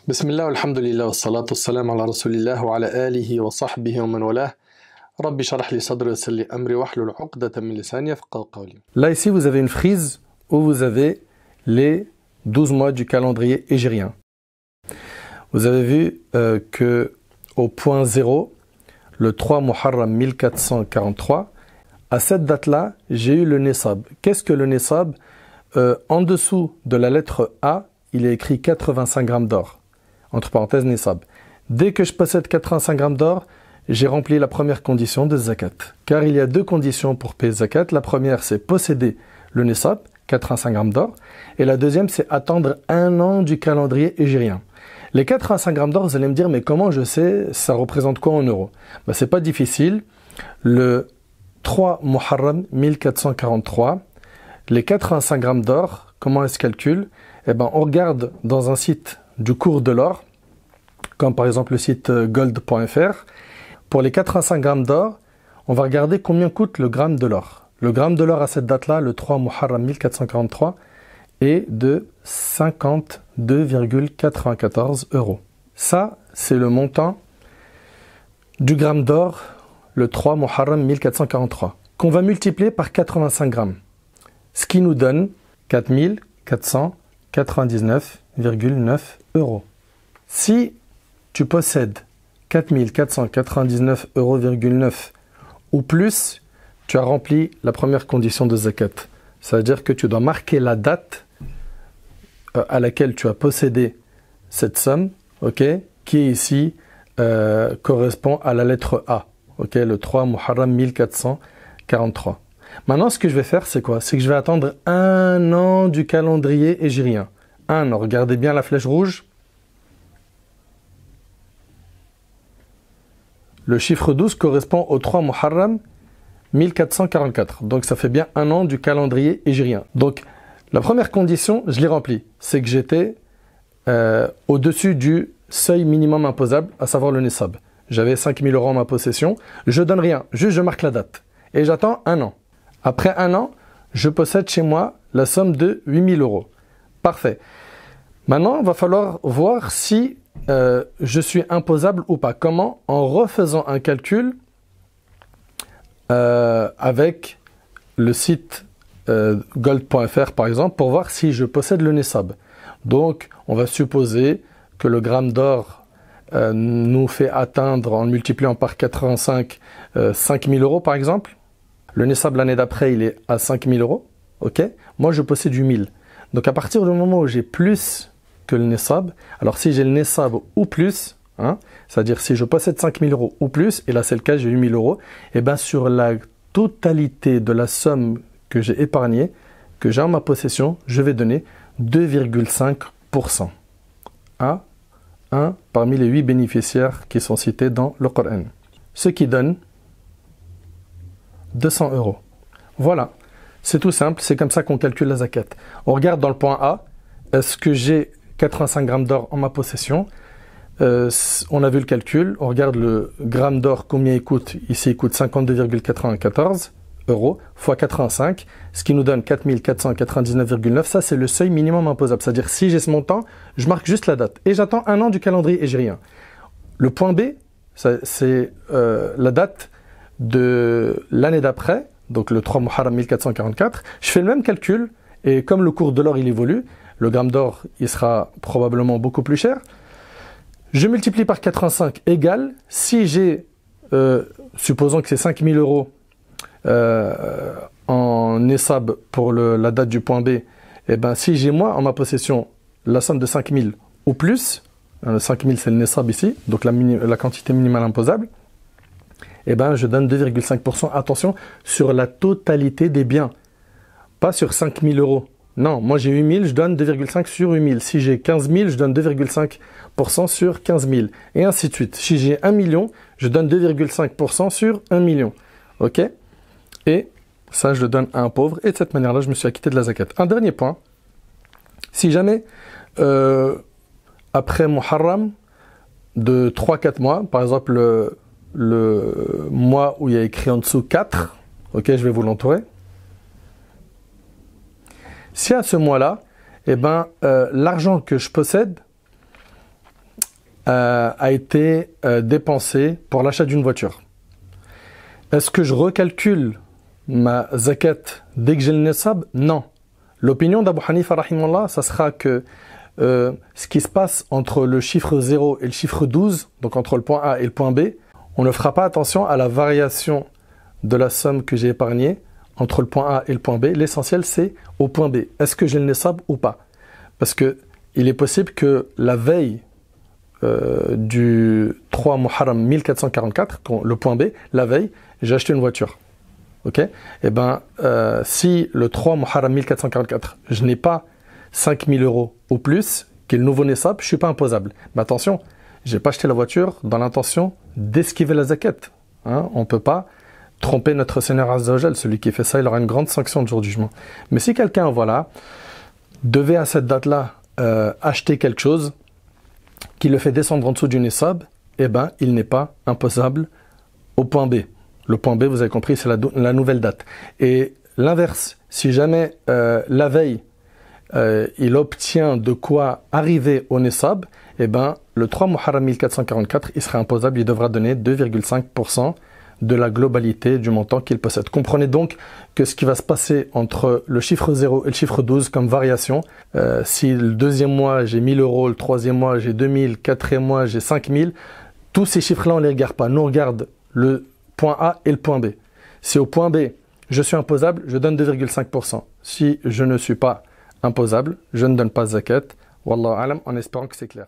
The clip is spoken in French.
بسم الله والحمد لله والصلاة والسلام على رسول الله وعلى آله وصحبه ومن والاه. ربي شرح لي صدري ويسر لي أمري واحلل عقدة من لساني يفقهوا قولي. Là ici vous avez une frise où vous avez les 12 mois du calendrier hégirien. Vous avez vu que au point 0, le 3 Muharram 1443, à cette date-là, j'ai eu le Nisab. Qu'est-ce que le Nisab? En dessous de la lettre A, il est écrit 85 grammes d'or. Entre parenthèses, Nisab. Dès que je possède 85 grammes d'or, j'ai rempli la première condition de zakat. Car il y a deux conditions pour payer zakat. La première, c'est posséder le Nisab, 85 grammes d'or. Et la deuxième, c'est attendre un an du calendrier hégirien. Les 85 grammes d'or, vous allez me dire, mais comment je sais, ça représente quoi en euros? C'est pas difficile. Le 3 Muharram 1443, les 85 grammes d'or, comment est-ce calcule? On regarde dans un site du cours de l'or, comme par exemple le site gold.fr. Pour les 85 grammes d'or, on va regarder combien coûte le gramme de l'or. Le gramme de l'or à cette date-là, le 3 Muharram 1443, est de 52,94 €. Ça, c'est le montant du gramme d'or, le 3 Muharram 1443, qu'on va multiplier par 85 grammes. Ce qui nous donne 4499,9 €. Si tu possèdes 4499,9 € ou plus, tu as rempli la première condition de zakat. Ça veut dire que tu dois marquer la date à laquelle tu as possédé cette somme, qui est ici, correspond à la lettre A, le 3 Muharram 1443. Maintenant, ce que je vais faire, c'est quoi? C'est que je vais attendre un an du calendrier hégirien. Un an. Regardez bien la flèche rouge. Le chiffre 12 correspond au 3 Muharram 1444. Donc, ça fait bien un an du calendrier hégirien. Donc, la première condition, je l'ai remplie. C'est que j'étais au-dessus du seuil minimum imposable, à savoir le Nisab. J'avais 5000 € en ma possession. Je donne rien. Juste, je marque la date. Et j'attends un an. Après un an, je possède chez moi la somme de 8000 €. Parfait. Maintenant, il va falloir voir si je suis imposable ou pas. Comment? En refaisant un calcul avec le site gold.fr par exemple, pour voir si je possède le Nisab. Donc, on va supposer que le gramme d'or nous fait atteindre, en le multipliant par 85, 5000 € par exemple. Le Nisab l'année d'après, il est à 5000 €. Moi, je possède 8000. Donc, à partir du moment où j'ai plus que le Nisab, alors si j'ai le Nisab ou plus, c'est-à-dire si je possède 5000 € ou plus, et là c'est le cas, j'ai 8000 €, sur la totalité de la somme que j'ai épargnée, que j'ai en ma possession, je vais donner 2,5% à un parmi les 8 bénéficiaires qui sont cités dans le Coran. Ce qui donne 200 €. Voilà, c'est tout simple, c'est comme ça qu'on calcule la zakat. On regarde dans le point A, est-ce que j'ai 85 grammes d'or en ma possession? On a vu le calcul, on regarde le gramme d'or, combien il coûte. Ici, il coûte 52,94 € fois 85, ce qui nous donne 4499,9 €. Ça, c'est le seuil minimum imposable. C'est-à-dire, si j'ai ce montant, je marque juste la date. Et j'attends un an du calendrier hégirien. Le point B, c'est la date de l'année d'après, donc le 3 Muharram 1444. Je fais le même calcul, et comme le cours de l'or, il évolue, le gramme d'or, il sera probablement beaucoup plus cher. Je multiplie par 85 égale, si j'ai, supposons que c'est 5000 € en Nisab pour la date du point B, si j'ai moi en ma possession la somme de 5000 ou plus, 5000 c'est le Nisab ici, donc la quantité minimale imposable, je donne 2,5%, attention, sur la totalité des biens, pas sur 5000 €. Non, moi j'ai 8000, je donne 2,5 sur 8000. Si j'ai 15 000, je donne 2,5% sur 15 000. Et ainsi de suite. Si j'ai 1 million, je donne 2,5% sur 1 million. Et ça, je le donne à un pauvre. Et de cette manière-là, je me suis acquitté de la zakat. Un dernier point. Si jamais, après Muharram, de 3-4 mois, par exemple le mois où il y a écrit en dessous 4, je vais vous l'entourer. Si à ce mois-là, l'argent que je possède a été dépensé pour l'achat d'une voiture. Est-ce que je recalcule ma zakat dès que j'ai le nisab? Non. L'opinion d'Abu Hanifa, rahimahullah, ça sera que ce qui se passe entre le chiffre 0 et le chiffre 12, donc entre le point A et le point B, on ne fera pas attention à la variation de la somme que j'ai épargnée entre le point A et le point B. L'essentiel, c'est au point B. Est-ce que j'ai le nisab ou pas? Parce que il est possible que la veille du 3 Muharram 1444, le point B, la veille, j'ai acheté une voiture. Ok? Et ben, si le 3 Muharram 1444, je n'ai pas 5000 euros ou plus, qui est le nouveau nisab, je ne suis pas imposable. Mais attention, je n'ai pas acheté la voiture dans l'intention d'esquiver la zakat. Hein? On ne peut pas tromper notre Seigneur Azza wa Jal. Celui qui fait ça, il aura une grande sanction le jour du jugement. Mais si quelqu'un, voilà, devait à cette date-là acheter quelque chose qui le fait descendre en dessous du nisab, eh ben, il n'est pas imposable au point B. Le point B, vous avez compris, c'est la nouvelle date. Et l'inverse, si jamais la veille, il obtient de quoi arriver au nisab, eh ben, le 3 Muharram 1444, il sera imposable, il devra donner 2,5% de la globalité du montant qu'il possède. Comprenez donc que ce qui va se passer entre le chiffre 0 et le chiffre 12 comme variation, si le deuxième mois j'ai 1000 euros, le troisième mois j'ai 2000, le quatrième mois j'ai 5000, tous ces chiffres-là on ne les regarde pas. Nous on regarde le point A et le point B. Si au point B je suis imposable, je donne 2,5%. Si je ne suis pas imposable, je ne donne pas zakat. Wallahu alam, en espérant que c'est clair.